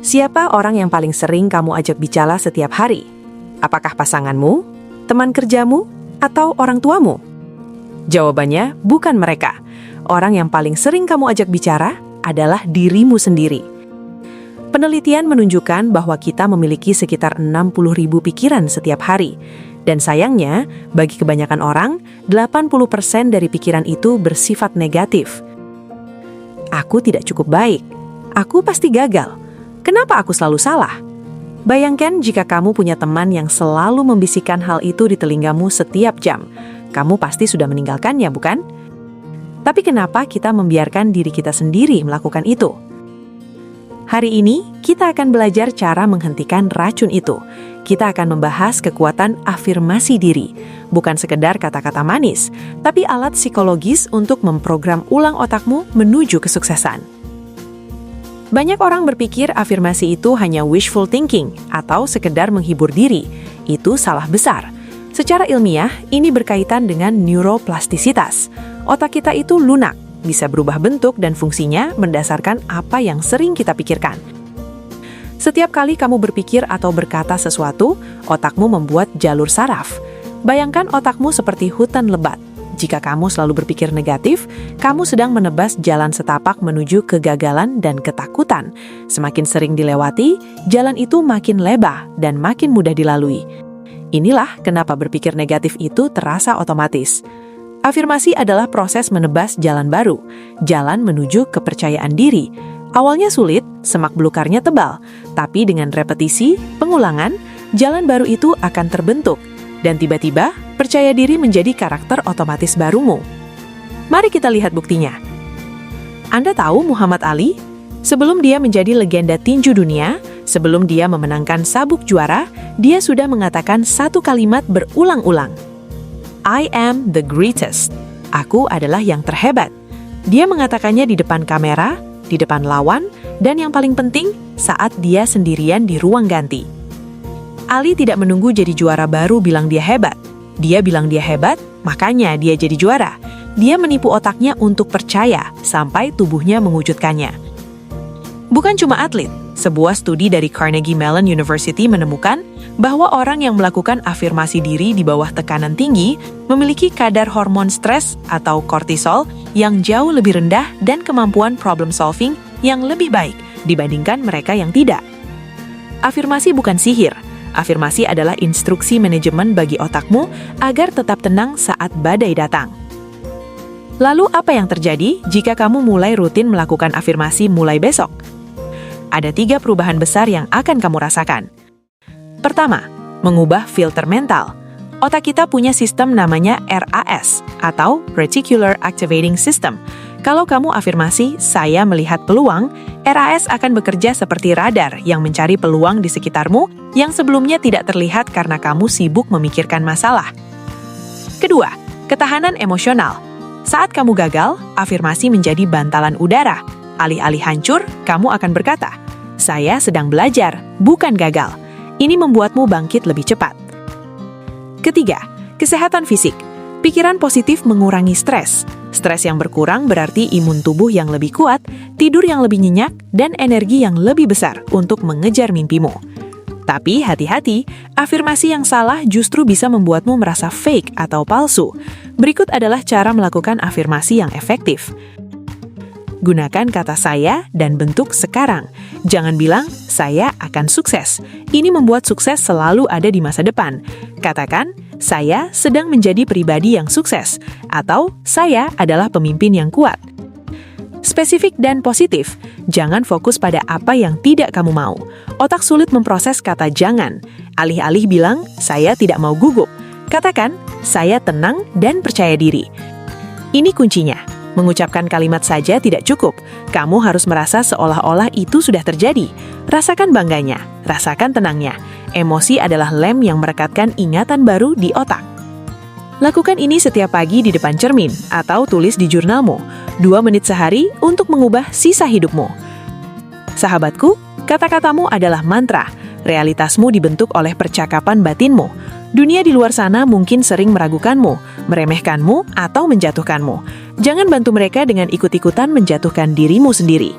Siapa orang yang paling sering kamu ajak bicara setiap hari? Apakah pasanganmu, teman kerjamu, atau orang tuamu? Jawabannya bukan mereka. Orang yang paling sering kamu ajak bicara adalah dirimu sendiri. Penelitian menunjukkan bahwa kita memiliki sekitar 60.000 pikiran setiap hari. Dan sayangnya, bagi kebanyakan orang, 80% dari pikiran itu bersifat negatif. Aku tidak cukup baik. Aku pasti gagal. Kenapa aku selalu salah? Bayangkan jika kamu punya teman yang selalu membisikkan hal itu di telingamu setiap jam. Kamu pasti sudah meninggalkannya, bukan? Tapi kenapa kita membiarkan diri kita sendiri melakukan itu? Hari ini, kita akan belajar cara menghentikan racun itu. Kita akan membahas kekuatan afirmasi diri. Bukan sekedar kata-kata manis, tapi alat psikologis untuk memprogram ulang otakmu menuju kesuksesan. Banyak orang berpikir afirmasi itu hanya wishful thinking atau sekedar menghibur diri. Itu salah besar. Secara ilmiah, ini berkaitan dengan neuroplastisitas. Otak kita itu lunak, bisa berubah bentuk dan fungsinya berdasarkan apa yang sering kita pikirkan. Setiap kali kamu berpikir atau berkata sesuatu, otakmu membuat jalur saraf. Bayangkan otakmu seperti hutan lebat. Jika kamu selalu berpikir negatif, kamu sedang menebas jalan setapak menuju kegagalan dan ketakutan. Semakin sering dilewati, jalan itu makin lebar dan makin mudah dilalui. Inilah kenapa berpikir negatif itu terasa otomatis. Afirmasi adalah proses menebas jalan baru, jalan menuju kepercayaan diri. Awalnya sulit, semak belukarnya tebal, tapi dengan repetisi, pengulangan, jalan baru itu akan terbentuk. Dan tiba-tiba, percaya diri menjadi karakter otomatis barumu. Mari kita lihat buktinya. Anda tahu Muhammad Ali? Sebelum dia menjadi legenda tinju dunia, sebelum dia memenangkan sabuk juara, dia sudah mengatakan satu kalimat berulang-ulang. I am the greatest. Aku adalah yang terhebat. Dia mengatakannya di depan kamera, di depan lawan, dan yang paling penting, saat dia sendirian di ruang ganti. Ali tidak menunggu jadi juara baru bilang dia hebat. Dia bilang dia hebat, makanya dia jadi juara. Dia menipu otaknya untuk percaya sampai tubuhnya mewujudkannya. Bukan cuma atlet, sebuah studi dari Carnegie Mellon University menemukan bahwa orang yang melakukan afirmasi diri di bawah tekanan tinggi memiliki kadar hormon stres atau kortisol yang jauh lebih rendah dan kemampuan problem solving yang lebih baik dibandingkan mereka yang tidak. Afirmasi bukan sihir. Afirmasi adalah instruksi manajemen bagi otakmu agar tetap tenang saat badai datang. Lalu apa yang terjadi jika kamu mulai rutin melakukan afirmasi mulai besok? Ada 3 perubahan besar yang akan kamu rasakan. Pertama, mengubah filter mental. Otak kita punya sistem namanya RAS atau Reticular Activating System. Kalau kamu afirmasi, saya melihat peluang, RAS akan bekerja seperti radar yang mencari peluang di sekitarmu yang sebelumnya tidak terlihat karena kamu sibuk memikirkan masalah. Kedua, ketahanan emosional. Saat kamu gagal, afirmasi menjadi bantalan udara. Alih-alih hancur, kamu akan berkata, saya sedang belajar, bukan gagal. Ini membuatmu bangkit lebih cepat. Ketiga, kesehatan fisik. Pikiran positif mengurangi stres. Stres yang berkurang berarti imun tubuh yang lebih kuat, tidur yang lebih nyenyak, dan energi yang lebih besar untuk mengejar mimpimu. Tapi hati-hati, afirmasi yang salah justru bisa membuatmu merasa fake atau palsu. Berikut adalah cara melakukan afirmasi yang efektif. Gunakan kata saya dan bentuk sekarang. Jangan bilang, saya akan sukses. Ini membuat sukses selalu ada di masa depan. Katakan, saya sedang menjadi pribadi yang sukses. Atau, saya adalah pemimpin yang kuat. Spesifik dan positif. Jangan fokus pada apa yang tidak kamu mau. Otak sulit memproses kata jangan. Alih-alih bilang, saya tidak mau gugup. Katakan, saya tenang dan percaya diri. Ini kuncinya. Mengucapkan kalimat saja tidak cukup. Kamu harus merasa seolah-olah itu sudah terjadi. Rasakan bangganya, rasakan tenangnya. Emosi adalah lem yang merekatkan ingatan baru di otak. Lakukan ini setiap pagi di depan cermin atau tulis di jurnalmu. 2 menit sehari untuk mengubah sisa hidupmu. Sahabatku, kata-katamu adalah mantra. Realitasmu dibentuk oleh percakapan batinmu. Dunia di luar sana mungkin sering meragukanmu, meremehkanmu, atau menjatuhkanmu. Jangan bantu mereka dengan ikut-ikutan menjatuhkan dirimu sendiri.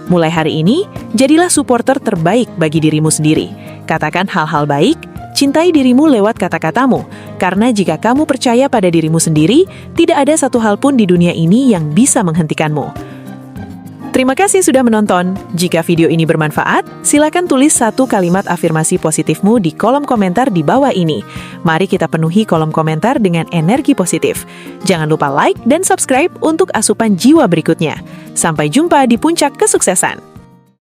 Mulai hari ini, jadilah supporter terbaik bagi dirimu sendiri. Katakan hal-hal baik, cintai dirimu lewat kata-katamu. Karena jika kamu percaya pada dirimu sendiri, tidak ada satu hal pun di dunia ini yang bisa menghentikanmu. Terima kasih sudah menonton. Jika video ini bermanfaat, silakan tulis satu kalimat afirmasi positifmu di kolom komentar di bawah ini. Mari kita penuhi kolom komentar dengan energi positif. Jangan lupa like dan subscribe untuk asupan jiwa berikutnya. Sampai jumpa di puncak kesuksesan.